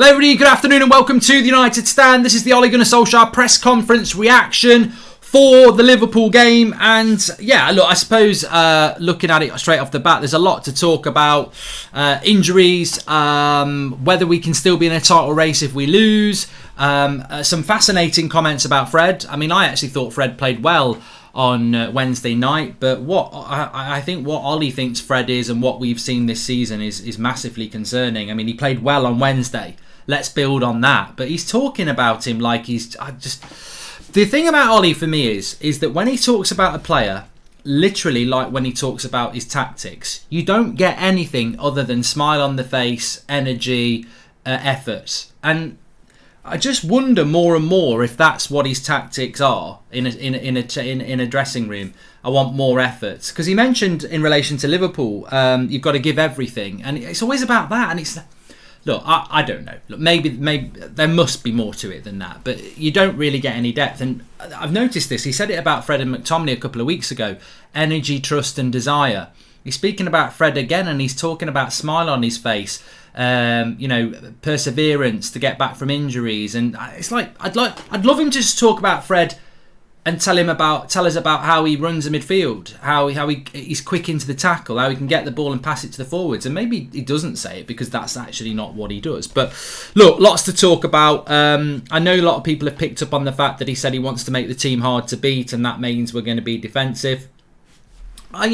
Hello everybody, good afternoon and welcome to the United Stand. This is the Ole Gunnar Solskjaer press conference reaction for the Liverpool game. And yeah, look, I suppose looking at it straight off the bat, there's a lot to talk about. Injuries, whether we can still be in a title race if we lose. Some fascinating comments about Fred. I mean, I actually thought Fred played well on Wednesday night, but what I think what Ollie thinks Fred is and what we've seen this season is massively concerning. I mean, he played well on Wednesday. Let's build on that. But he's talking about him like he's the thing about Ollie for me is that when he talks about a player, literally like when he talks about his tactics, you don't get anything other than smile on the face, energy, effort. And I just wonder more and more if that's what his tactics are in a dressing room. I want more effort, because he mentioned in relation to Liverpool, you've got to give everything, and it's always about that. And it's look, I don't know. Look, maybe there must be more to it than that, but you don't really get any depth. And I've noticed this. He said it about Fred and McTominay a couple of weeks ago: energy, trust, and desire. He's speaking about Fred again, and he's talking about smile on his face. Perseverance to get back from injuries, and it's like I'd love him to just talk about Fred and tell us about how he runs a midfield, how he's quick into the tackle, how he can get the ball and pass it to the forwards. And maybe he doesn't say it because that's actually not what he does. But look, lots to talk about. I know a lot of people have picked up on the fact that he said he wants to make the team hard to beat, and that means we're going to be defensive. I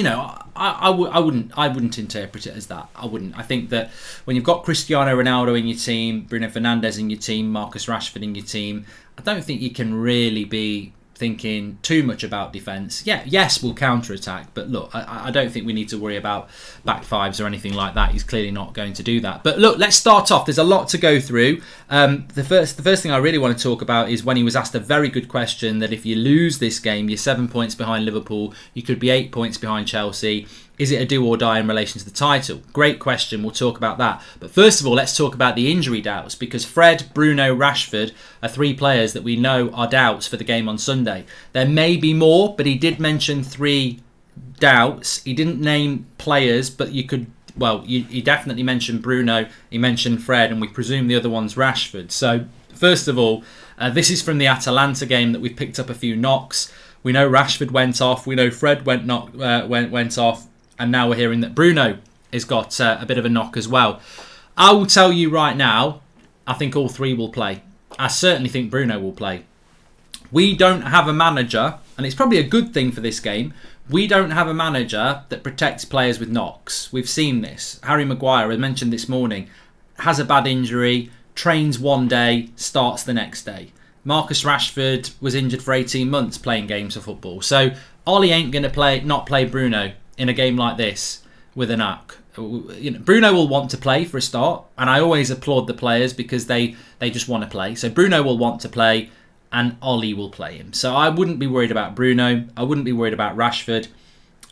wouldn't interpret it as that. I wouldn't. I think that when you've got Cristiano Ronaldo in your team, Bruno Fernandes in your team, Marcus Rashford in your team, I don't think you can really be thinking too much about defence. Yes, we'll counter-attack, but look, I don't think we need to worry about back fives or anything like that. He's clearly not going to do that. But look, let's start off. There's a lot to go through. The first thing I really want to talk about is when he was asked a very good question that if you lose this game, you're 7 points behind Liverpool, you could be 8 points behind Chelsea. Is it a do or die in relation to the title? Great question. We'll talk about that. But first of all, let's talk about the injury doubts, because Fred, Bruno, Rashford are three players that we know are doubts for the game on Sunday. There may be more, but he did mention three doubts. He didn't name players, but he definitely mentioned Bruno, he mentioned Fred, and we presume the other one's Rashford. So first of all, this is from the Atalanta game that we've picked up a few knocks. We know Rashford went off. We know Fred went off. And now we're hearing that Bruno has got a bit of a knock as well. I will tell you right now, I think all three will play. I certainly think Bruno will play. We don't have a manager, and it's probably a good thing for this game, we don't have a manager that protects players with knocks. We've seen this. Harry Maguire, I mentioned this morning, has a bad injury, trains one day, starts the next day. Marcus Rashford was injured for 18 months playing games of football. So Ollie ain't going to not play Bruno in a game like this with a knock. Bruno will want to play for a start, and I always applaud the players because they just want to play. So Bruno will want to play, and Ollie will play him. So I wouldn't be worried about Bruno, I wouldn't be worried about Rashford,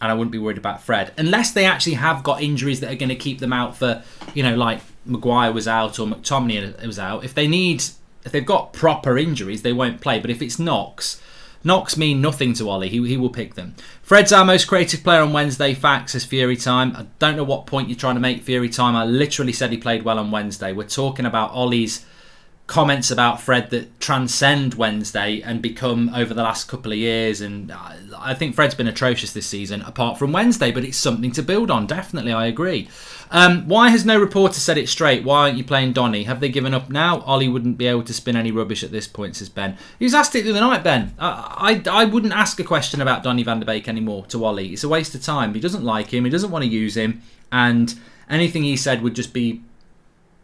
and I wouldn't be worried about Fred, unless they actually have got injuries that are going to keep them out for, like Maguire was out or McTominay was out. If they've got proper injuries, they won't play. But if it's knocks mean nothing to Ollie. He will pick them. Fred's our most creative player on Wednesday. Facts as Fury time. I don't know what point you're trying to make Fury time. I literally said he played well on Wednesday. We're talking about Ollie's comments about Fred that transcend Wednesday and become over the last couple of years. And I think Fred's been atrocious this season, apart from Wednesday, but it's something to build on. Definitely, I agree. Why has no reporter said it straight? Why aren't you playing Donny? Have they given up now? Ollie wouldn't be able to spin any rubbish at this point, says Ben. He was asked it the other night, Ben. I wouldn't ask a question about Donny van de Beek anymore to Ollie. It's a waste of time. He doesn't like him. He doesn't want to use him. And anything he said would just be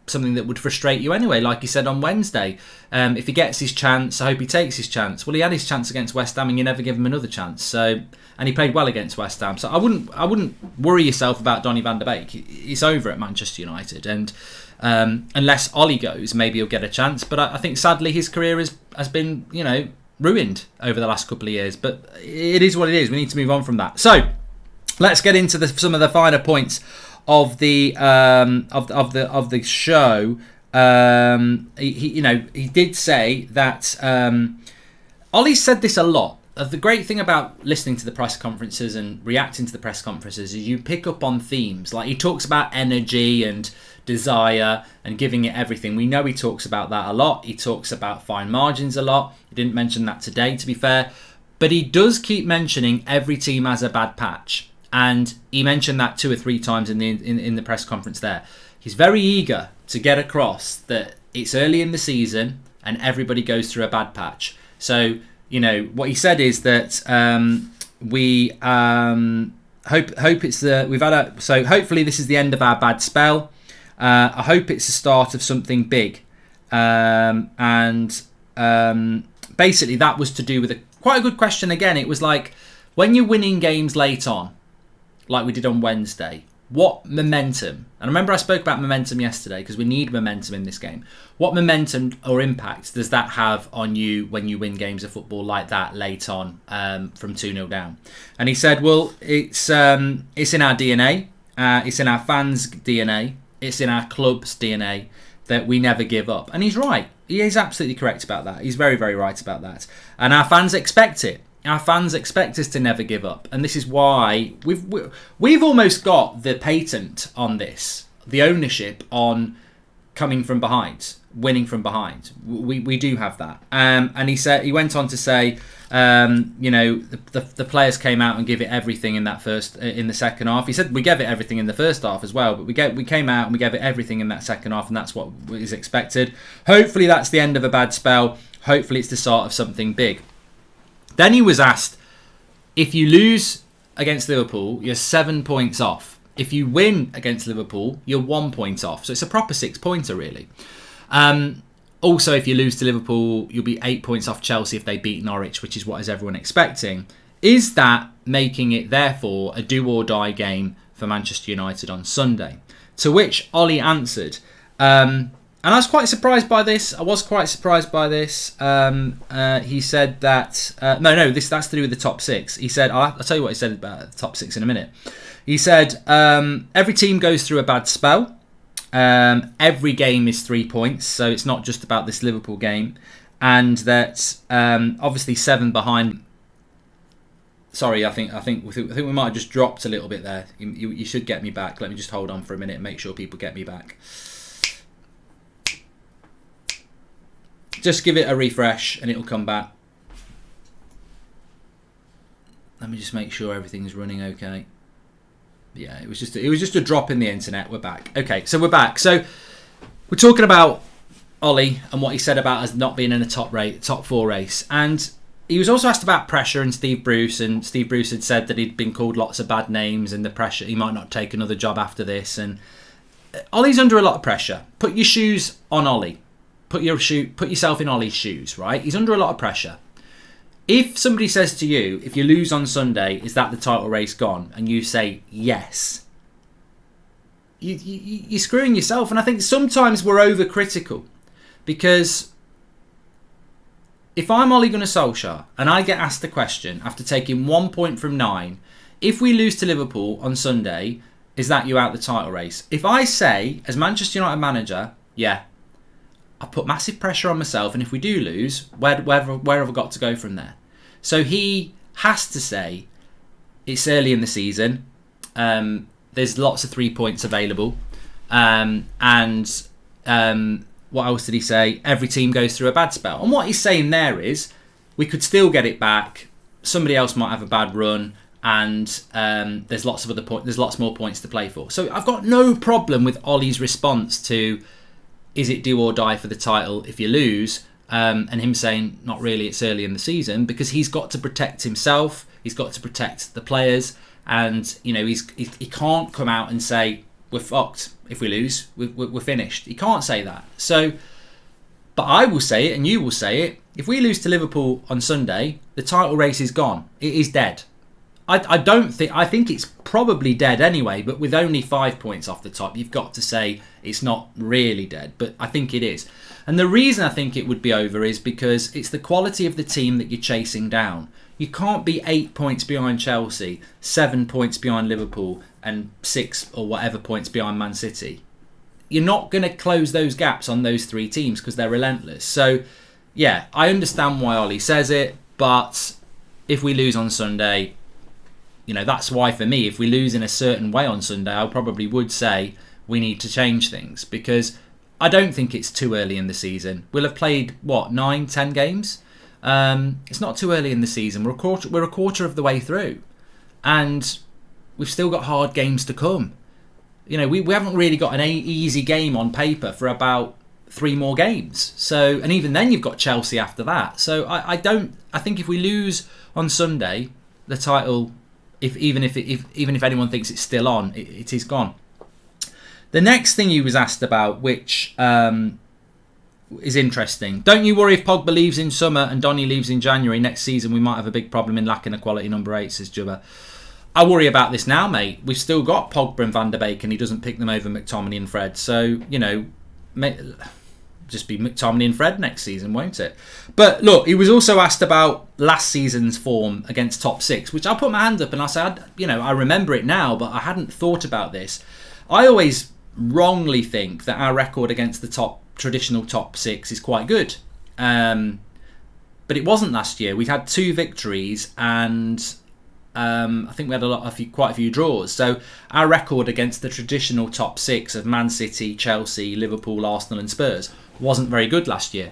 something that would frustrate you anyway, like he said on Wednesday. If he gets his chance, I hope he takes his chance. Well, he had his chance against West Ham and you never give him another chance. And he played well against West Ham. So I wouldn't worry yourself about Donny van de Beek. He's over at Manchester United, and unless Ollie goes, maybe he'll get a chance. But I think sadly his career has been ruined over the last couple of years. But it is what it is. We need to move on from that. So let's get into some of the finer points of the show. He did say that Ollie said this a lot. the great thing about listening to the press conferences and reacting to the press conferences is you pick up on themes. Like, he talks about energy and desire and giving it everything. We know he talks about that a lot. He talks about fine margins a lot. He didn't mention that today, to be fair. But he does keep mentioning every team has a bad patch. And he mentioned that 2 or 3 times in the press conference there. He's very eager to get across that it's early in the season and everybody goes through a bad patch. So, you know, what he said is that we hope it's so hopefully this is the end of our bad spell. I hope it's the start of something big. Basically that was to do with quite a good question again. It was like, when you're winning games late on, like we did on Wednesday, what momentum, and I remember I spoke about momentum yesterday because we need momentum in this game. What momentum or impact does that have on you when you win games of football like that late on from 2-0 down? And he said, well, it's in our DNA. It's in our fans' DNA. It's in our club's DNA that we never give up. And he's right. He is absolutely correct about that. He's very, very right about that. And our fans expect it. Our fans expect us to never give up, and this is why we've almost got the patent on this, the ownership on coming from behind, winning from behind. We do have that, and he went on to say, you know, the players came out and give it everything in the second half. He said we gave it everything in the first half as well, but we came out and we gave it everything in that second half, and that's what is expected. Hopefully that's the end of a bad spell. Hopefully it's the start of something big. Then he was asked, if you lose against Liverpool, you're 7 points off. If you win against Liverpool, you're 1 point off. So it's a proper 6-pointer, really. Also, if you lose to Liverpool, you'll be 8 points off Chelsea if they beat Norwich, which is what is everyone expecting. Is that making it, therefore, a do-or-die game for Manchester United on Sunday? To which Ollie answered, and I was quite surprised by this. He said that... that's to do with the top 6. He said... I'll tell you what he said about the top 6 in a minute. He said, every team goes through a bad spell. Every game is 3 points, so it's not just about this Liverpool game. And that, obviously, 7 behind... Sorry, I think we might have just dropped a little bit there. You should get me back. Let me just hold on for a minute and make sure people get me back. Just give it a refresh and it'll come back. Let me just make sure everything's running okay. Yeah, it was just a drop in the internet. We're back. Okay, so we're back. So we're talking about Ollie and what he said about us not being in a top 4 race. And he was also asked about pressure and Steve Bruce. And Steve Bruce had said that he'd been called lots of bad names and the pressure, he might not take another job after this. And Ollie's under a lot of pressure. Put your shoes on Ollie. Put yourself in Ollie's shoes, right? He's under a lot of pressure. If somebody says to you, if you lose on Sunday, is that the title race gone? And you say yes, you're screwing yourself. And I think sometimes we're overcritical, because if I'm Ole Gunnar Solskjaer and I get asked the question after taking 1 point from 9, if we lose to Liverpool on Sunday, is that you out the title race? If I say, as Manchester United manager, yeah, I put massive pressure on myself, and if we do lose, where have I got to go from there? So he has to say, it's early in the season, there's lots of 3 points available, and what else did he say? Every team goes through a bad spell. And what he's saying there is, we could still get it back, somebody else might have a bad run, and there's lots more points to play for. So I've got no problem with Ollie's response to, is it do or die for the title if you lose? And him saying, not really, it's early in the season, because he's got to protect himself, he's got to protect the players, and you know he can't come out and say, we're fucked if we lose, we're finished. He can't say that. So, but I will say it, and you will say it, if we lose to Liverpool on Sunday, the title race is gone. It is dead. I think it's probably dead anyway, but with only 5 points off the top, you've got to say it's not really dead, but I think it is. And the reason I think it would be over is because it's the quality of the team that you're chasing down. You can't be 8 points behind Chelsea, 7 points behind Liverpool, and 6 or whatever points behind Man City. You're not going to close those gaps on those 3 teams because they're relentless. So, yeah, I understand why Ollie says it, but if we lose on Sunday, that's why for me, if we lose in a certain way on Sunday, I probably would say we need to change things, because I don't think it's too early in the season. We'll have played, 9-10 games? It's not too early in the season. We're a quarter of the way through, and we've still got hard games to come. We haven't really got an easy game on paper for about 3 more games. So, and even then you've got Chelsea after that. So I think if we lose on Sunday, the title, even if anyone thinks it's still on, it is gone. The next thing he was asked about, which is interesting. Don't you worry if Pogba leaves in summer and Donny leaves in January next season, we might have a big problem in lacking a quality number 8, says Jubba. I worry about this now, mate. We've still got Pogba and Van der Beek, and he doesn't pick them over McTominay and Fred. So, just be McTominay and Fred next season, won't it? But look, he was also asked about last season's form against top 6, which I put my hand up and I said, I remember it now, but I hadn't thought about this. I always wrongly think that our record against the traditional top 6 is quite good. But it wasn't last year. We'd had 2 victories and I think we had quite a few draws. So our record against the traditional top 6 of Man City, Chelsea, Liverpool, Arsenal and Spurs wasn't very good last year.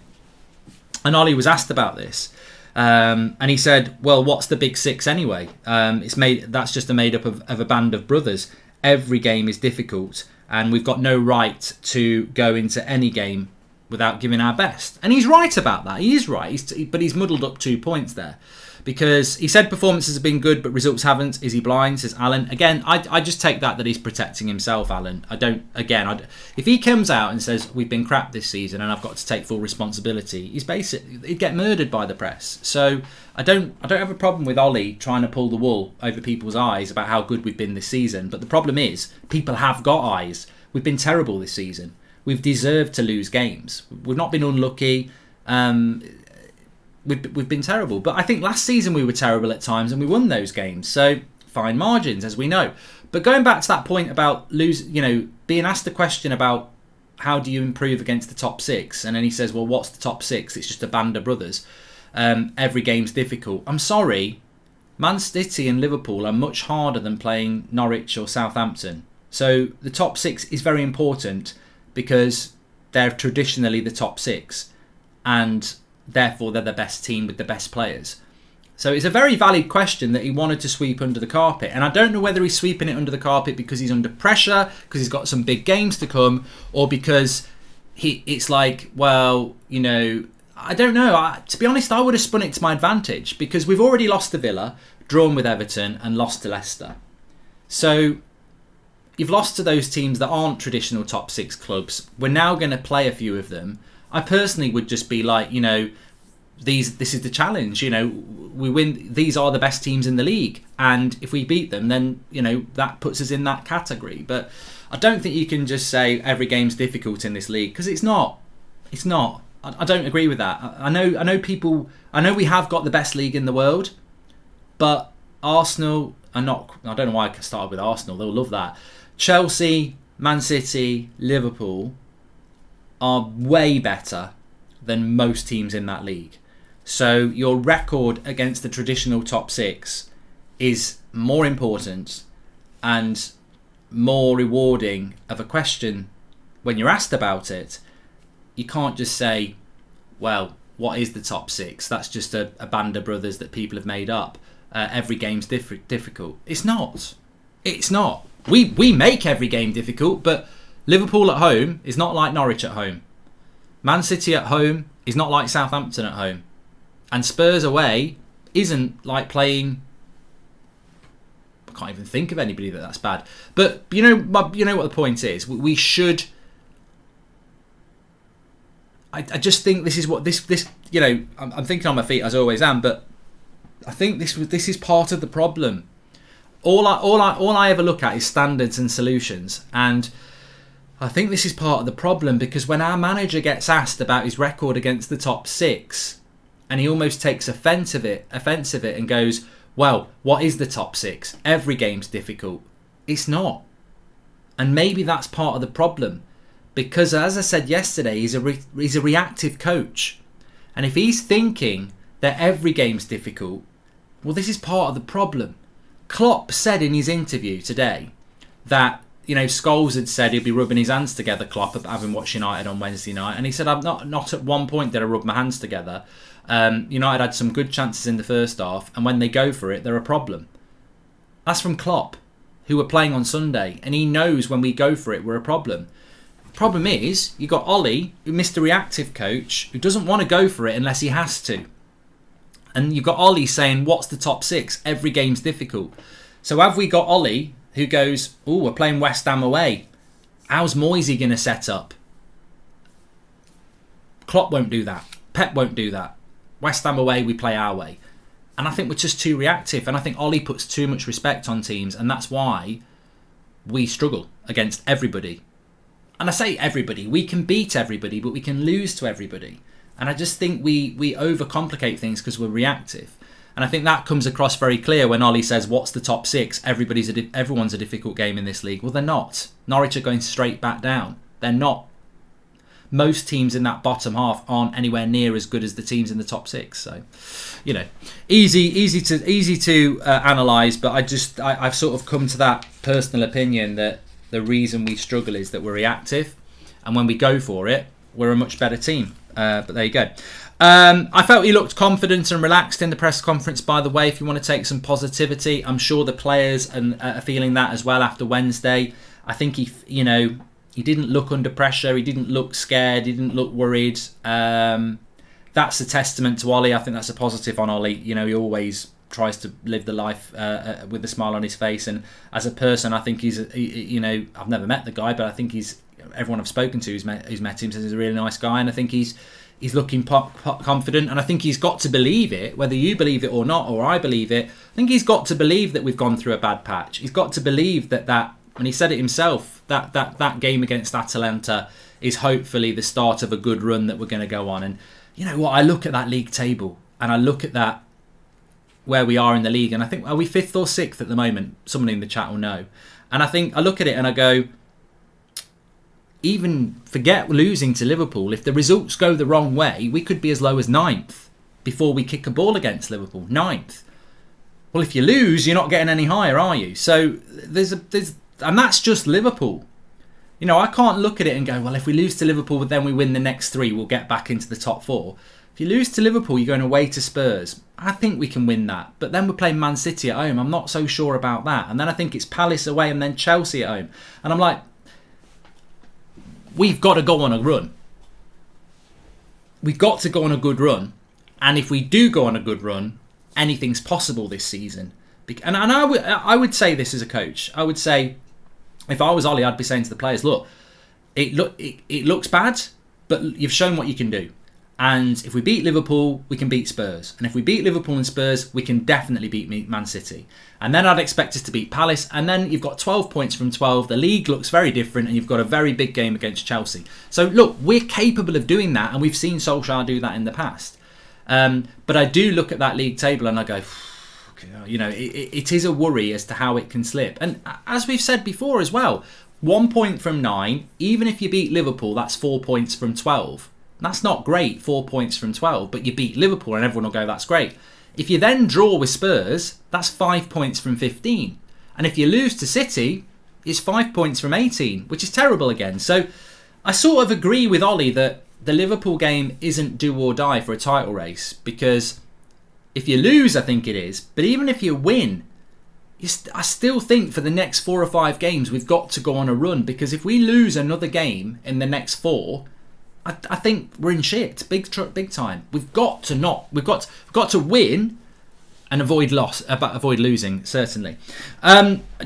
And Ollie was asked about this. And he said, well, what's the big 6 anyway? That's just made up of a band of brothers. Every game is difficult, and we've got no right to go into any game without giving our best. And he's right about that. He is right, but he's muddled up 2 points there. Because he said performances have been good, but results haven't. Is he blind? Says Alan. Again, I just take that he's protecting himself, Alan. If he comes out and says we've been crap this season and I've got to take full responsibility, he'd get murdered by the press. So I don't have a problem with Ollie trying to pull the wool over people's eyes about how good we've been this season. But the problem is, people have got eyes. We've been terrible this season. We've deserved to lose games. We've not been unlucky. We've been terrible. But I think last season we were terrible at times and we won those games. So fine margins, as we know. But going back to that point about being asked a question about how do you improve against the top 6, and then he says, well, what's the top 6? It's just a band of brothers. Every game's difficult. I'm sorry, Man City and Liverpool are much harder than playing Norwich or Southampton. So the top 6 is very important because they're traditionally the top 6, and therefore they're the best team with the best players. So it's a very valid question that he wanted to sweep under the carpet. And I don't know whether he's sweeping it under the carpet because he's under pressure, because he's got some big games to come, or because it's like, well, I don't know. To be honest, I would have spun it to my advantage because we've already lost to Villa, drawn with Everton and lost to Leicester. So you've lost to those teams that aren't traditional top 6 clubs. We're now going to play a few of them. I personally would just be like, this is the challenge. We win. These are the best teams in the league, and if we beat them, then that puts us in that category. But I don't think you can just say every game's difficult in this league, because it's not. It's not. I don't agree with that. I know people. I know we have got the best league in the world, but Arsenal are not. I don't know why I started with Arsenal. They'll love that. Chelsea, Man City, Liverpool are way better than most teams in that league. So your record against the traditional top 6 is more important and more rewarding of a question when you're asked about it. You can't just say, well, what is the top 6? That's just a band of brothers that people have made up. Every game's difficult. It's not. It's not. We make every game difficult, but Liverpool at home is not like Norwich at home. Man City at home is not like Southampton at home. And Spurs away isn't like playing... I can't even think of anybody that's bad. But you know what the point is. We should... I just think this is what this I'm thinking on my feet as I always am, but I think this is part of the problem. All I ever look at is standards and solutions, and I think this is part of the problem, because when our manager gets asked about his record against the top 6, and he almost takes offence of it and goes, well, what is the top 6? Every game's difficult. It's not. And maybe that's part of the problem, because as I said yesterday, he's a reactive coach. And if he's thinking that every game's difficult, Well, this is part of the problem. Klopp said in his interview today that, Scholes had said he'd be rubbing his hands together, Klopp, having watched United on Wednesday night. And he said, I'm not at one point did I rub my hands together. United had some good chances in the first half, and when they go for it, they're a problem. That's from Klopp, who were playing on Sunday, and he knows when we go for it, we're a problem. Problem is, you got Ollie, Mr. Reactive coach, who doesn't want to go for it unless he has to. And you've got Ollie saying, what's the top 6? Every game's difficult. So have we got Ollie, who goes, we're playing West Ham away. How's Moisey going to set up? Klopp won't do that. Pep won't do that. West Ham away, we play our way. And I think we're just too reactive. And I think Ollie puts too much respect on teams. And that's why we struggle against everybody. And I say everybody. We can beat everybody, but we can lose to everybody. And I just think we overcomplicate things because we're reactive. And I think that comes across very clear when Ollie says, what's the top 6? Everyone's a difficult game in this league. Well, they're not. Norwich are going straight back down. They're not. Most teams in that bottom half aren't anywhere near as good as the teams in the top 6. So, easy to analyse. But I've sort of come to that personal opinion that the reason we struggle is that we're reactive. And when we go for it, we're a much better team. But there you go. I felt he looked confident and relaxed in the press conference, by the way. If you want to take some positivity, I'm sure the players are feeling that as well after Wednesday. I think he didn't look under pressure. He didn't look scared. He didn't look worried. That's a testament to Ollie. I think that's a positive on Ollie. He always tries to live the life with a smile on his face. And as a person, I think I've never met the guy, but I think everyone I've spoken to who's met him says he's a really nice guy. And I think he's looking confident. And I think he's got to believe it, whether you believe it or not, or I believe it. I think he's got to believe that we've gone through a bad patch. He's got to believe that, and he said it himself, that game against Atalanta is hopefully the start of a good run that we're going to go on. And you know what? I look at that league table and I look at that where we are in the league, and I think, are we 5th or 6th at the moment? Someone in the chat will know. And I think I look at it and I go, even forget losing to Liverpool. If the results go the wrong way, we could be as low as 9th before we kick a ball against Liverpool. 9th. Well, if you lose, you're not getting any higher, are you? So and that's just Liverpool. I can't look at it and go, well, if we lose to Liverpool, then we win the next 3, we'll get back into the top 4. If you lose to Liverpool, you're going away to Spurs. I think we can win that. But then we're playing Man City at home. I'm not so sure about that. And then I think it's Palace away and then Chelsea at home. And I'm like, we've got to go on a run. We've got to go on a good run. And if we do go on a good run, anything's possible this season. And I would say this as a coach. I would say, if I was Ollie, I'd be saying to the players, look, it looks bad, but you've shown what you can do. And if we beat Liverpool, we can beat Spurs. And if we beat Liverpool and Spurs, we can definitely beat Man City. And then I'd expect us to beat Palace. And then you've got 12 points from 12. The league looks very different and you've got a very big game against Chelsea. So look, we're capable of doing that. And we've seen Solskjaer do that in the past. But I do look at that league table and I go, it is a worry as to how it can slip. And as we've said before as well, 1 point from 9, even if you beat Liverpool, that's 4 points from 12. That's not great, 4 points from 12, but you beat Liverpool and everyone will go, that's great. If you then draw with Spurs, that's 5 points from 15. And if you lose to City, it's 5 points from 18, which is terrible again. So I sort of agree with Ollie that the Liverpool game isn't do or die for a title race, because if you lose, I think it is. But even if you win, I still think for the next 4 or 5 games, we've got to go on a run, because if we lose another game in the next 4, I think we're in shit, big time. We've got to win and avoid losing, certainly.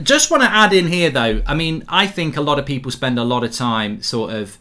Just want to add in here though. I mean, I think a lot of people spend a lot of time sort of.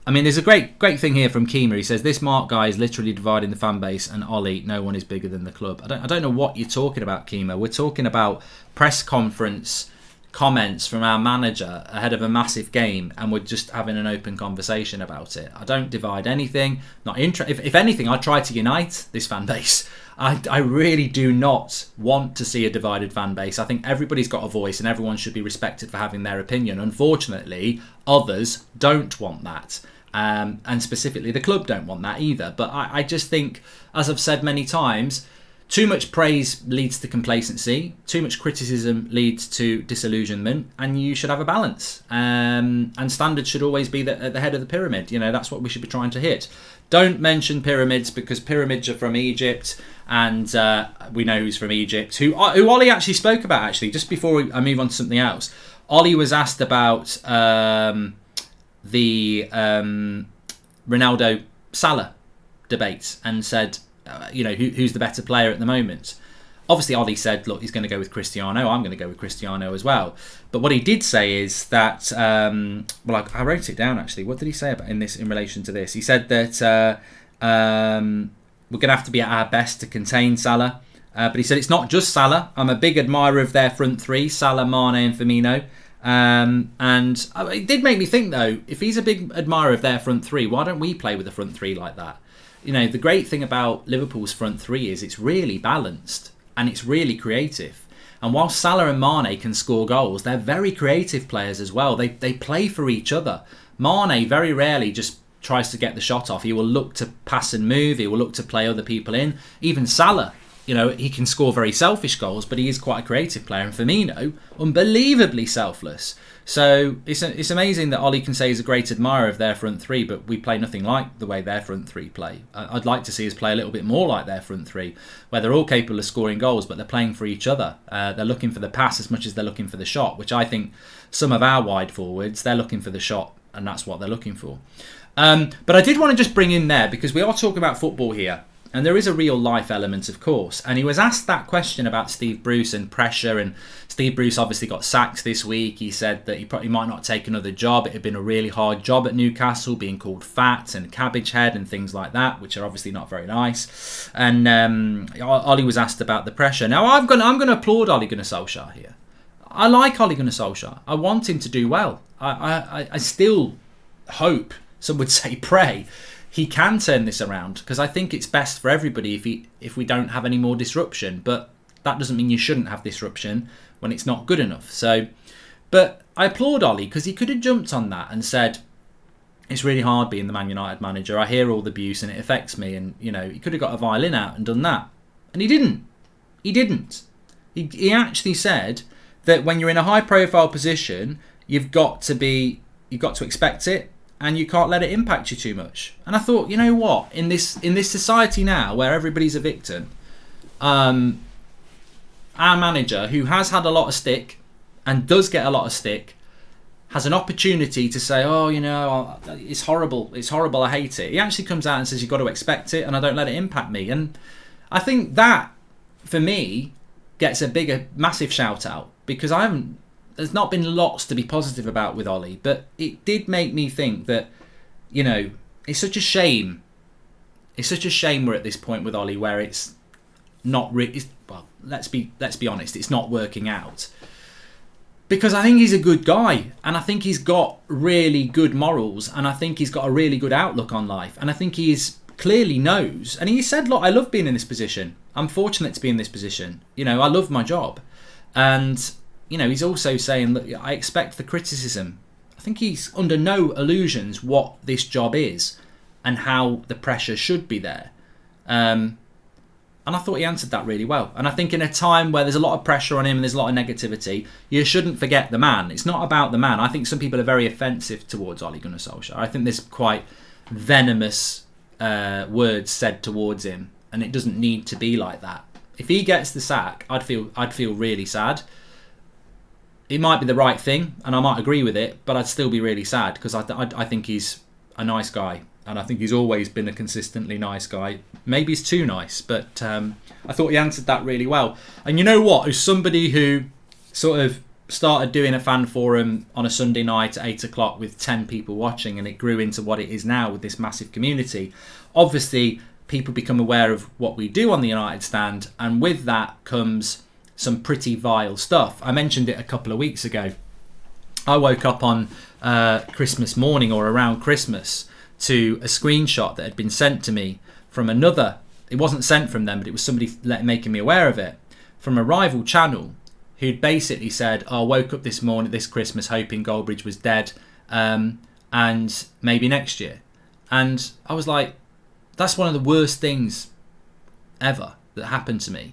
There's a great thing here from Keema. He says, this Mark guy is literally dividing the fan base, and Ollie, no one is bigger than the club. I don't know what you're talking about, Keema. We're talking about press conference comments from our manager ahead of a massive game, and we're just having an open conversation about it. I don't divide anything. If anything, I try to unite this fan base. I really do not want to see a divided fan base. I think everybody's got a voice and everyone should be respected for having their opinion. Unfortunately, others don't want that. And specifically, the club don't want that either. But I just think, as I've said many times, too much praise leads to complacency. Too much criticism leads to disillusionment. And you should have a balance. And standards should always be at the head of the pyramid. That's what we should be trying to hit. Don't mention pyramids, because pyramids are from Egypt. And we know who's from Egypt. Who Ollie actually spoke about, actually, just before I move on to something else. Ollie was asked about the Ronaldo Salah debate and said, who's the better player at the moment. Obviously, Ollie said, look, he's going to go with Cristiano. I'm going to go with Cristiano as well. But what he did say is that, I wrote it down actually. What did he say in relation to this? He said that we're going to have to be at our best to contain Salah. But he said it's not just Salah. I'm a big admirer of their front three, Salah, Mane and Firmino. And it did make me think, though, if he's a big admirer of their front three, why don't we play with the front three like that? The great thing about Liverpool's front three is it's really balanced and it's really creative. And while Salah and Mane can score goals, they're very creative players as well. They play for each other. Mane very rarely just tries to get the shot off. He will look to pass and move. He will look to play other people in. Even Salah, he can score very selfish goals, but he is quite a creative player. And Firmino, unbelievably selfless. So it's amazing that Ollie can say he's a great admirer of their front three, but we play nothing like the way their front three play. I'd like to see us play a little bit more like their front three, where they're all capable of scoring goals, but they're playing for each other. They're looking for the pass as much as they're looking for the shot, which I think some of our wide forwards, they're looking for the shot, and that's what they're looking for. But I did want to just bring in there, because we are talking about football here, and there is a real life element, of course. And he was asked that question about Steve Bruce and pressure. And Steve Bruce obviously got sacked this week. He said that he probably might not take another job. It had been a really hard job at Newcastle, being called fat and cabbage head and things like that, which are obviously not very nice. And Ollie was asked about the pressure. Now, I'm going to applaud Ole Gunnar Solskjaer here. I like Ole Gunnar Solskjaer. I want him to do well. I still hope, some would say pray, he can turn this around, because I think it's best for everybody if we don't have any more disruption. But that doesn't mean you shouldn't have disruption when it's not good enough. So, but I applaud Ollie, because he could have jumped on that and said, it's really hard being the Man United manager. I hear all the abuse and it affects me. And, he could have got a violin out and done that. And he didn't. He actually said that when you're in a high profile position, you've got to expect it. And you can't let it impact you too much. And I thought, you know what? In this society now, where everybody's a victim, our manager, who has had a lot of stick and does get a lot of stick, has an opportunity to say, it's horrible, I hate it. He actually comes out and says, you've got to expect it, and I don't let it impact me. And I think that, for me, gets a massive shout out, because there's not been lots to be positive about with Ollie, but it did make me think that, it's such a shame. It's such a shame we're at this point with Ollie where it's not really, well, let's be honest, it's not working out. Because I think he's a good guy, and I think he's got really good morals, and I think he's got a really good outlook on life, and I think he's clearly knows, and he said, look, I love being in this position. I'm fortunate to be in this position. I love my job. And he's also saying, look, I expect the criticism. I think he's under no illusions what this job is and how the pressure should be there. And I thought he answered that really well. And I think in a time where there's a lot of pressure on him and there's a lot of negativity, you shouldn't forget the man. It's not about the man. I think some people are very offensive towards Ole Gunnar Solskjaer. I think there's quite venomous words said towards him, and it doesn't need to be like that. If he gets the sack, I'd feel really sad. It might be the right thing, and I might agree with it, but I'd still be really sad, because I think he's a nice guy, and I think he's always been a consistently nice guy. Maybe he's too nice, but I thought he answered that really well. And you know what? As somebody who sort of started doing a fan forum on a Sunday night at 8 o'clock with 10 people watching, and it grew into what it is now with this massive community, obviously people become aware of what we do on the United Stand, and with that comes some pretty vile stuff. I mentioned it a couple of weeks ago. I woke up on Christmas morning, or around Christmas, to a screenshot that had been sent to me from another. It wasn't sent from them, but it was somebody making me aware of it, from a rival channel, who'd basically said, I woke up this Christmas hoping Goldbridge was dead. and maybe next year. And I was like, that's one of the worst things ever that happened to me.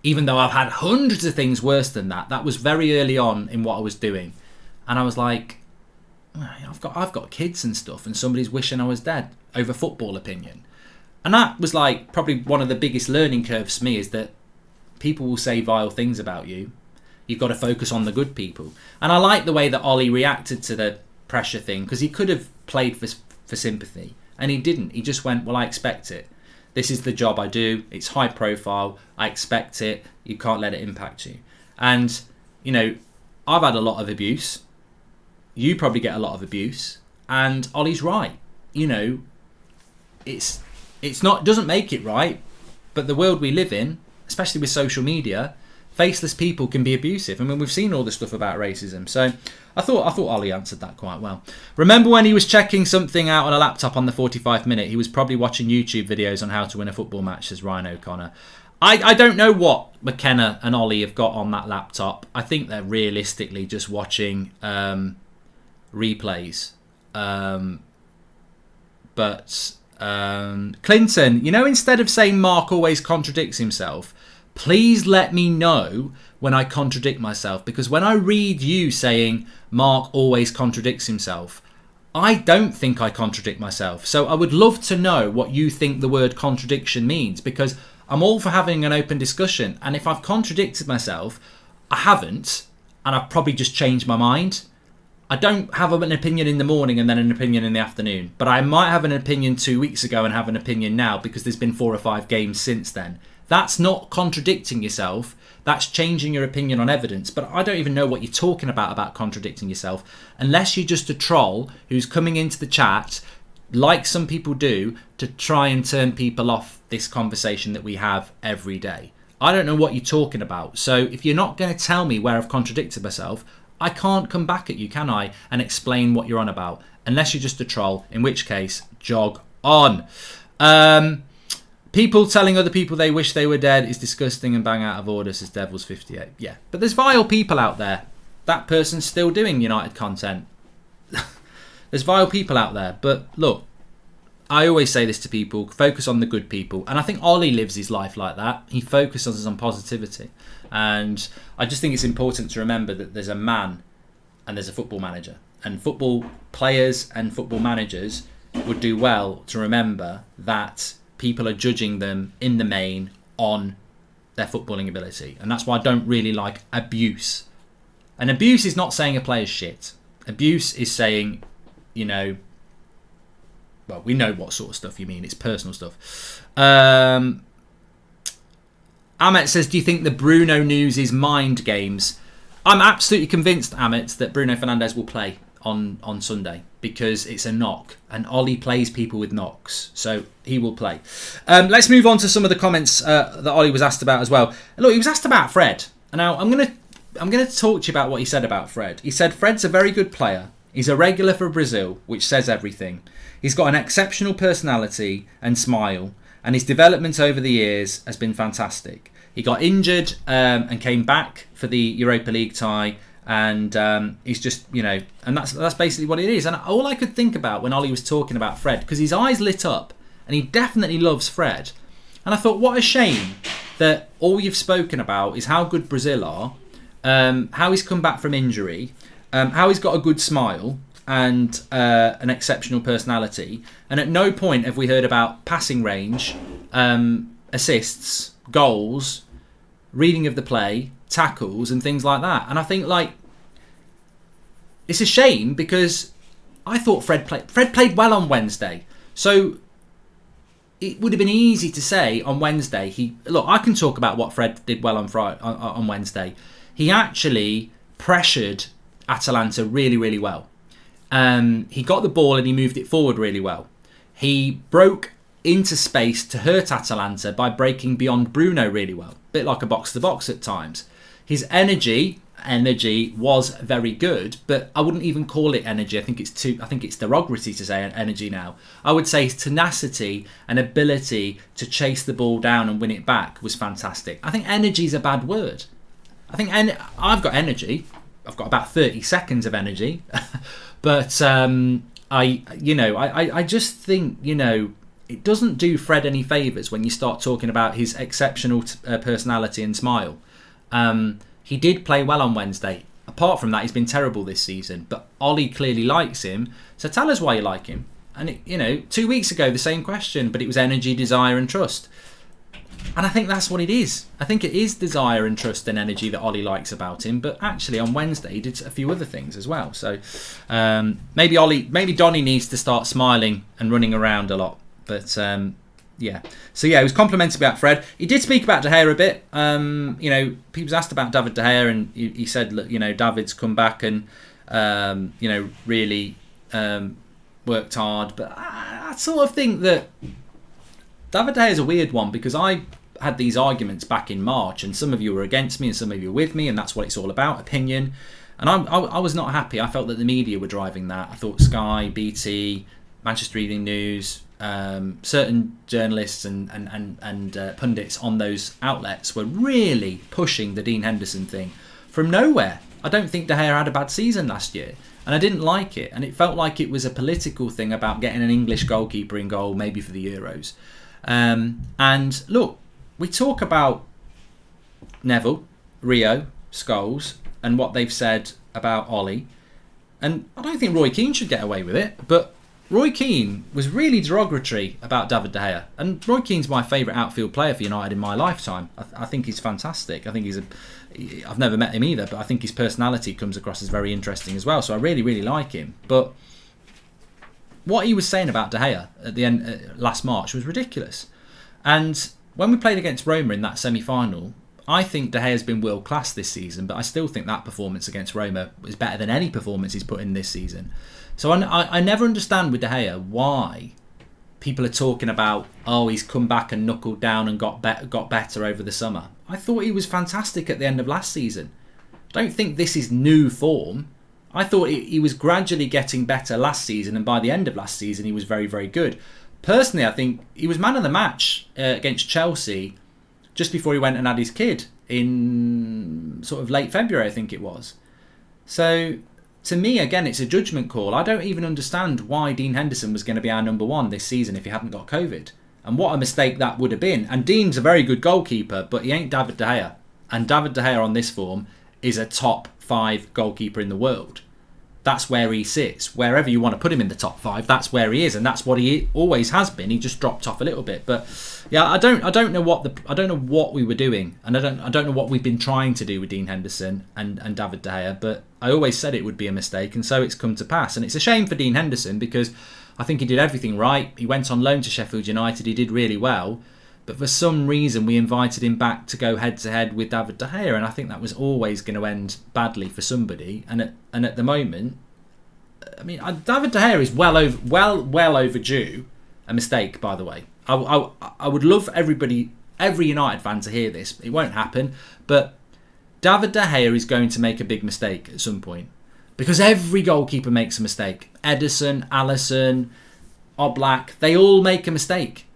Even though I've had hundreds of things worse than that. That was very early on in what I was doing. And I was like, I've got kids and stuff, and somebody's wishing I was dead over football opinion. And that was like probably one of the biggest learning curves for me, is that people will say vile things about you. You've got to focus on the good people. And I like the way that Ollie reacted to the pressure thing, because he could have played for sympathy, and he didn't. He just went, well, I expect it. This is the job I do. It's high profile. I expect it. You can't let it impact you. And, you know, I've had a lot of abuse. You probably get a lot of abuse. And Ollie's right. You know, it's not, doesn't make it right. But the world we live in, especially with social media, faceless people can be abusive. I mean, we've seen all this stuff about racism. So I thought Ollie answered that quite well. Remember when he was checking something out on a laptop on the 45th minute? He was probably watching YouTube videos on how to win a football match, says Ryan O'Connor. I don't know what McKenna and Ollie have got on that laptop. I think they're realistically just watching replays. But Clinton, you know, instead of saying Mark always contradicts himself, please let me know when I contradict myself, because when I read you saying Mark always contradicts himself, I don't think I contradict myself. So I would love to know what you think the word contradiction means, because I'm all for having an open discussion. And if I've contradicted myself, I haven't, and I've probably just changed my mind. I don't have an opinion in the morning and then an opinion in the afternoon, but I might have an opinion 2 weeks ago and have an opinion now because there's been 4 or 5 games since then. That's not contradicting yourself. That's changing your opinion on evidence. But I don't even know what you're talking about contradicting yourself, unless you're just a troll who's coming into the chat, like some people do, to try and turn people off this conversation that we have every day. I don't know what you're talking about. So if you're not going to tell me where I've contradicted myself, I can't come back at you, can I, and explain what you're on about, unless you're just a troll, in which case, jog on. People telling other people they wish they were dead is disgusting and bang out of order, says Devils58. Yeah, but there's vile people out there. That person's still doing United content. There's vile people out there. But look, I always say this to people, focus on the good people. And I think Ollie lives his life like that. He focuses on positivity. And I just think it's important to remember that there's a man and there's a football manager. And football players and football managers would do well to remember that people are judging them in the main on their footballing ability. And that's why I don't really like abuse. And abuse is not saying a player's shit. Abuse is saying, you know, well, we know what sort of stuff you mean. It's personal stuff. Amit says, do you think the Bruno news is mind games? I'm absolutely convinced, Amit, that Bruno Fernandes will play on Sunday because it's a knock. And Ollie plays people with knocks. So he will play. Let's move on to some of the comments that Ollie was asked about as well. Look, he was asked about Fred. And now I'm going to talk to you about what he said about Fred. He said, Fred's a very good player. He's a regular for Brazil, which says everything. He's got an exceptional personality and smile, and his development over the years has been fantastic. He got injured and came back for the Europa League tie, and he's just, you know, and that's basically what it is. And all I could think about when Ollie was talking about Fred, because his eyes lit up, and he definitely loves Fred, and I thought, what a shame that all you've spoken about is how good Brazil are, how he's come back from injury, how he's got a good smile and an exceptional personality, and at no point have we heard about passing range, assists, goals, reading of the play, tackles and things like that. And I think, like, it's a shame because I thought Fred played well on Wednesday. So it would have been easy to say on Wednesday, I can talk about what Fred did well on Wednesday. He actually pressured Atalanta really, really well. He got the ball and he moved it forward really well. He broke into space to hurt Atalanta by breaking beyond Bruno really well. A bit like a box-to-box at times. His energy was very good, but I wouldn't even call it energy. I think it's derogatory to say energy now. I would say his tenacity and ability to chase the ball down and win it back was fantastic. I think energy is a bad word. I've got energy. I've got about 30 seconds of energy. But I just think, it doesn't do Fred any favours when you start talking about his exceptional personality and smile. He did play well on Wednesday. Apart from that, he's been terrible this season. But Ollie clearly likes him. So tell us why you like him. And, 2 weeks ago, the same question, but it was energy, desire and trust. And I think that's what it is. I think it is desire and trust and energy that Ollie likes about him. But actually, on Wednesday, he did a few other things as well. So maybe Donny needs to start smiling and running around a lot. But yeah. So yeah, he was complimented about Fred. He did speak about De Gea a bit. People asked about David De Gea, and he said, look, David's come back and really worked hard. But I sort of think that David De Gea is a weird one, because I had these arguments back in March, and some of you were against me and some of you were with me, and that's what it's all about, opinion. And I was not happy. I felt that the media were driving that. I thought Sky, BT, Manchester Evening News, certain journalists and pundits on those outlets were really pushing the Dean Henderson thing from nowhere. I don't think De Gea had a bad season last year, and I didn't like it. And it felt like it was a political thing about getting an English goalkeeper in goal, maybe for the Euros. And look, we talk about Neville, Rio, Scholes, and what they've said about Ollie. And I don't think Roy Keane should get away with it, but Roy Keane was really derogatory about David De Gea. And Roy Keane's my favourite outfield player for United in my lifetime. I think he's fantastic. I think I've never met him either, but I think his personality comes across as very interesting as well. So I really, really like him. But what he was saying about De Gea at the end last March was ridiculous. And when we played against Roma in that semi-final, I think De Gea has been world class this season, but I still think that performance against Roma is better than any performance he's put in this season. So I never understand with De Gea why people are talking about, he's come back and knuckled down and got better over the summer. I thought he was fantastic at the end of last season. I don't think this is new form. I thought he was gradually getting better last season, and by the end of last season he was very, very good. Personally, I think he was man of the match against Chelsea just before he went and had his kid in sort of late February, I think it was. So to me, again, it's a judgment call. I don't even understand why Dean Henderson was going to be our number one this season if he hadn't got COVID. And what a mistake that would have been. And Dean's a very good goalkeeper, but he ain't David De Gea. And David De Gea on this form is a top 5 goalkeeper in the world. That's where he sits. Wherever you want to put him in the top 5, that's where he is, and that's what he always has been. He just dropped off a little bit, but yeah, I don't know what we were doing, and I don't know what we've been trying to do with Dean Henderson and David De Gea. But I always said it would be a mistake, and so it's come to pass. And it's a shame for Dean Henderson, because I think he did everything right. He went on loan to Sheffield United. He did really well. But for some reason, we invited him back to go head-to-head with David De Gea, and I think that was always going to end badly for somebody. And at the moment, I mean, David De Gea is well overdue a mistake, by the way. I would love every United fan to hear this. It won't happen, but David De Gea is going to make a big mistake at some point, because every goalkeeper makes a mistake. Ederson, Alisson, Oblak, they all make a mistake.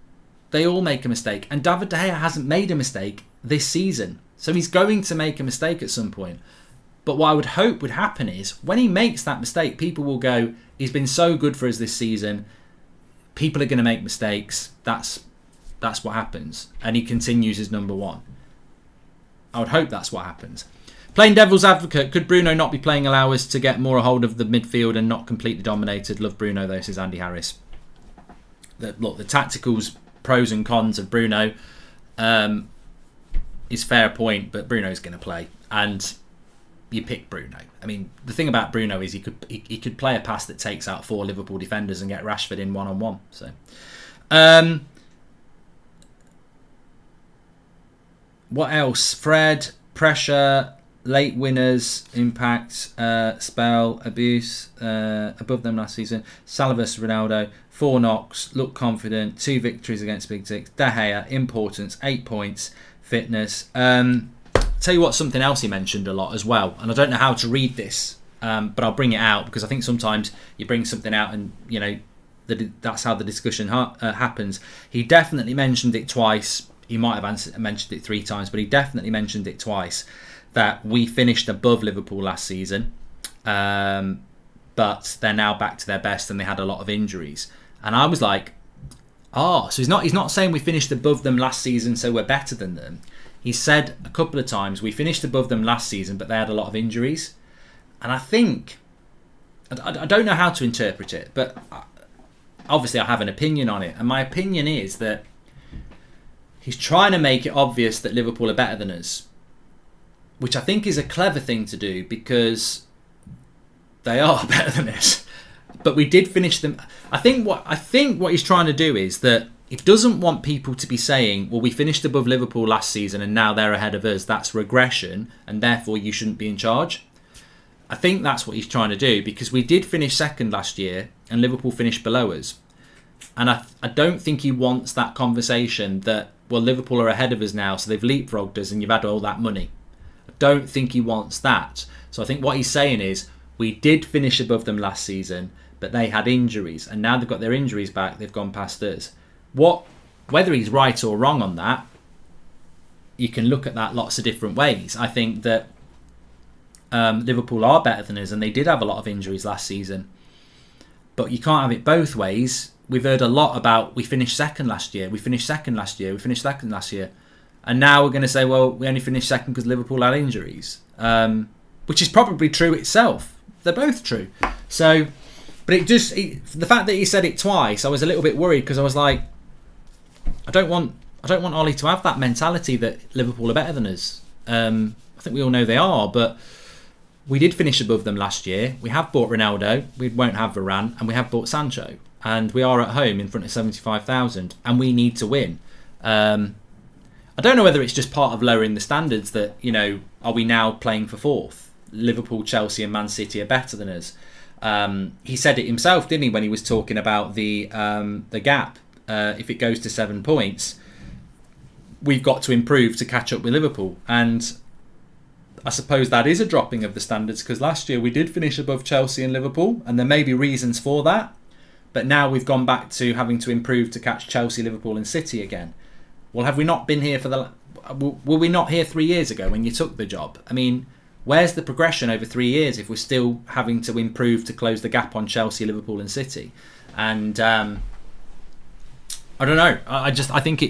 They all make a mistake. And David De Gea hasn't made a mistake this season. So he's going to make a mistake at some point. But what I would hope would happen is, when he makes that mistake, people will go, he's been so good for us this season. People are going to make mistakes. That's what happens. And he continues as number one. I would hope that's what happens. Playing devil's advocate, could Bruno not be playing allow us to get more a hold of the midfield and not completely dominated? Love Bruno though, says Andy Harris. The tacticals, pros and cons of Bruno is fair point, but Bruno's going to play, and you pick Bruno. I mean, the thing about Bruno is he could play a pass that takes out 4 Liverpool defenders and get Rashford in one-on-one. So, what else? Fred, pressure, late winners, impact, spell, abuse, above them last season. Salah versus Ronaldo, 4 knocks, look confident, 2 victories against Big Six. De Gea, importance, 8 points, fitness. Tell you what, something else he mentioned a lot as well, and I don't know how to read this, but I'll bring it out, because I think sometimes you bring something out and, that's how the discussion happens. He definitely mentioned it twice. He might have mentioned it 3 times, but he definitely mentioned it twice, that we finished above Liverpool last season. but they're now back to their best and they had a lot of injuries. And I was like, so he's not saying we finished above them last season so we're better than them. He said a couple of times we finished above them last season but they had a lot of injuries. And I think, I don't know how to interpret it, but obviously I have an opinion on it. And my opinion is that he's trying to make it obvious that Liverpool are better than us, which I think is a clever thing to do because they are better than us. But we did finish them. I think what he's trying to do is that he doesn't want people to be saying, well, we finished above Liverpool last season and now they're ahead of us. That's regression and therefore you shouldn't be in charge. I think that's what he's trying to do because we did finish second last year and Liverpool finished below us. And I don't think he wants that conversation that, well, Liverpool are ahead of us now, so they've leapfrogged us and you've had all that money. I don't think he wants that. So I think what he's saying is, we did finish above them last season, but they had injuries. And now they've got their injuries back, they've gone past us. Whether he's right or wrong on that, you can look at that lots of different ways. I think that Liverpool are better than us and they did have a lot of injuries last season. But you can't have it both ways. We've heard a lot about we finished second last year. And now we're going to say, well, we only finished second because Liverpool had injuries. Which is probably true itself. They're both true. So, but the fact that he said it twice, I was a little bit worried because I was like, I don't want Ollie to have that mentality that Liverpool are better than us. I think we all know they are, but we did finish above them last year. We have bought Ronaldo. We won't have Varane, and we have bought Sancho. And we are at home in front of 75,000, and we need to win. I don't know whether it's just part of lowering the standards that, are we now playing for fourth? Liverpool, Chelsea and Man City are better than us. He said it himself, didn't he, when he was talking about the gap. If it goes to 7 points, we've got to improve to catch up with Liverpool. And I suppose that is a dropping of the standards because last year we did finish above Chelsea and Liverpool, and there may be reasons for that. But now we've gone back to having to improve to catch Chelsea, Liverpool and City again. Well, have we not been here were we not here 3 years ago when you took the job? I mean, where's the progression over 3 years if we're still having to improve to close the gap on Chelsea, Liverpool and City? And I don't know. I think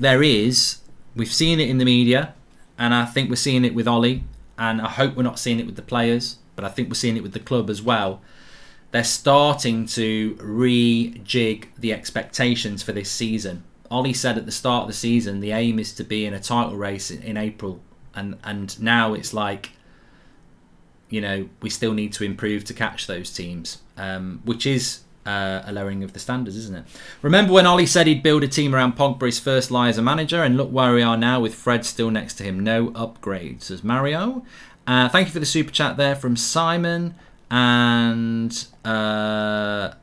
there is. We've seen it in the media, and I think we're seeing it with Ollie, and I hope we're not seeing it with the players, but I think we're seeing it with the club as well. They're starting to rejig the expectations for this season. Ollie said at the start of the season the aim is to be in a title race in April, and now it's like, we still need to improve to catch those teams, which is a lowering of the standards, isn't it? Remember when Ollie said he'd build a team around Pogba his first lie as a manager, and look where we are now with Fred still next to him. No upgrades, says Mario. Thank you for the super chat there from Simon. And back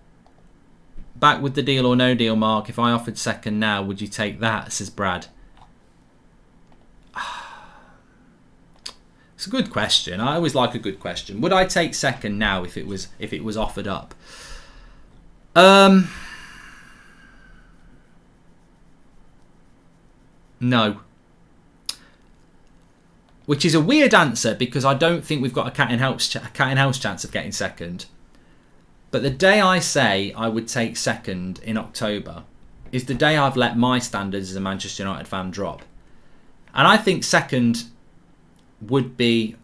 with the deal or no deal, Mark. If I offered second now, would you take that, says Brad? It's a good question. I always like a good question. Would I take second now if it was offered up? No. Which is a weird answer because I don't think we've got a cat in house chance of getting second. But the day I say I would take second in October is the day I've let my standards as a Manchester United fan drop. And I think second would be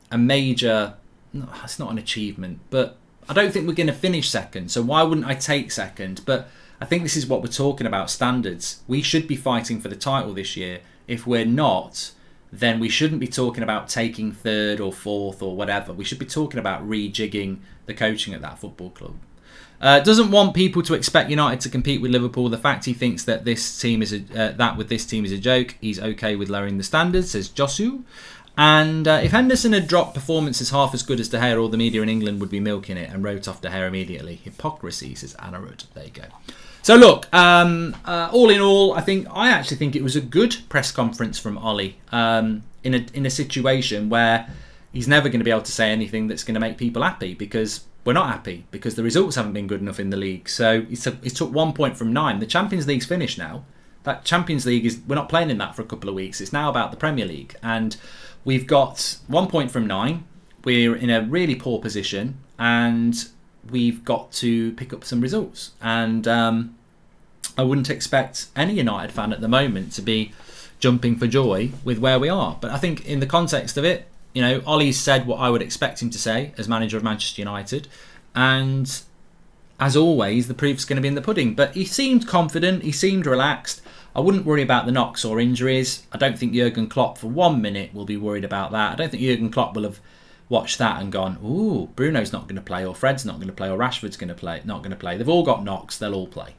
a major... No, it's not an achievement, but I don't think we're going to finish second. So why wouldn't I take second? But I think this is what we're talking about, standards. We should be fighting for the title this year. If we're not, then we shouldn't be talking about taking third or fourth or whatever. We should be talking about rejigging the coaching at that football club. Doesn't want people to expect United to compete with Liverpool. The fact he thinks that with this team is a joke. He's okay with lowering the standards, says Josu. And if Henderson had dropped performances half as good as De Gea, all the media in England would be milking it and wrote off De Gea immediately. Hypocrisy, says Anna Rudd. There you go. So look, all in all, I actually think it was a good press conference from Ollie in a situation where he's never going to be able to say anything that's going to make people happy because we're not happy because the results haven't been good enough in the league. So he took 1 point from 9. The Champions League's finished now. That Champions League we're not playing in that for a couple of weeks. It's now about the Premier League, and we've got 1 point from 9. we're in a really poor position, and we've got to pick up some results. And I wouldn't expect any United fan at the moment to be jumping for joy with where we are. But I think in the context of it, you know, Ollie's said what I would expect him to say as manager of Manchester United. And as always, the proof's going to be in the pudding. But he seemed confident. He seemed relaxed. I wouldn't worry about the knocks or injuries. I don't think Jurgen Klopp for 1 minute will be worried about that. I don't think Jurgen Klopp will have watched that and gone, ooh, Bruno's not going to play, or Fred's not going to play, or Rashford's going to play. Not going to play. They've all got knocks. They'll all play.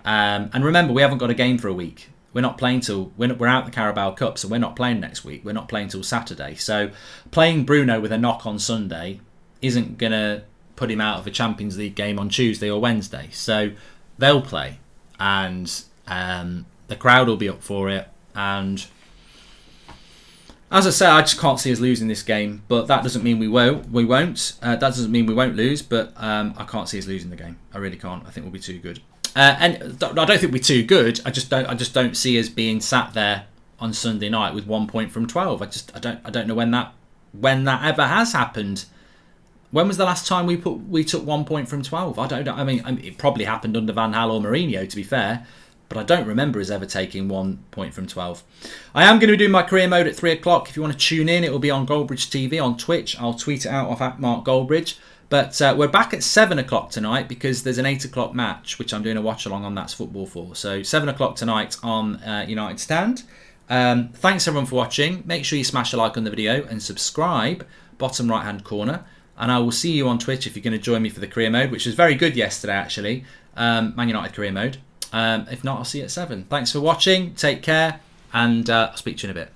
And remember, we haven't got a game for a week. We're not playing till we're out the Carabao Cup, so we're not playing next week. We're not playing till Saturday. So playing Bruno with a knock on Sunday isn't going to put him out of a Champions League game on Tuesday or Wednesday. So they'll play, and the crowd will be up for it. And as I say, I just can't see us losing this game. But that doesn't mean we won't. That doesn't mean we won't lose. But I can't see us losing the game. I really can't. I think we'll be too good. And I don't think we're too good. I just don't see us being sat there on Sunday night with 1 point from 12. I don't know when that ever has happened. When was the last time we took 1 point from 12? I mean, it probably happened under Van Gaal or Mourinho, to be fair, but I don't remember us ever taking 1 point from 12. I am going to be doing my career mode at 3 o'clock. If you want to tune in, it will be on Goldbridge TV on Twitch. I'll tweet it out off at Mark Goldbridge. But we're back at 7 o'clock tonight because there's an 8 o'clock match, which I'm doing a watch along on That's Football for. So 7 o'clock tonight on United Stand. Thanks everyone for watching. Make sure you smash a like on the video and subscribe, bottom right hand corner. And I will see you on Twitch if you're going to join me for the career mode, which was very good yesterday actually. Man United career mode. If not, I'll see you at 7. Thanks for watching. Take care, and I'll speak to you in a bit.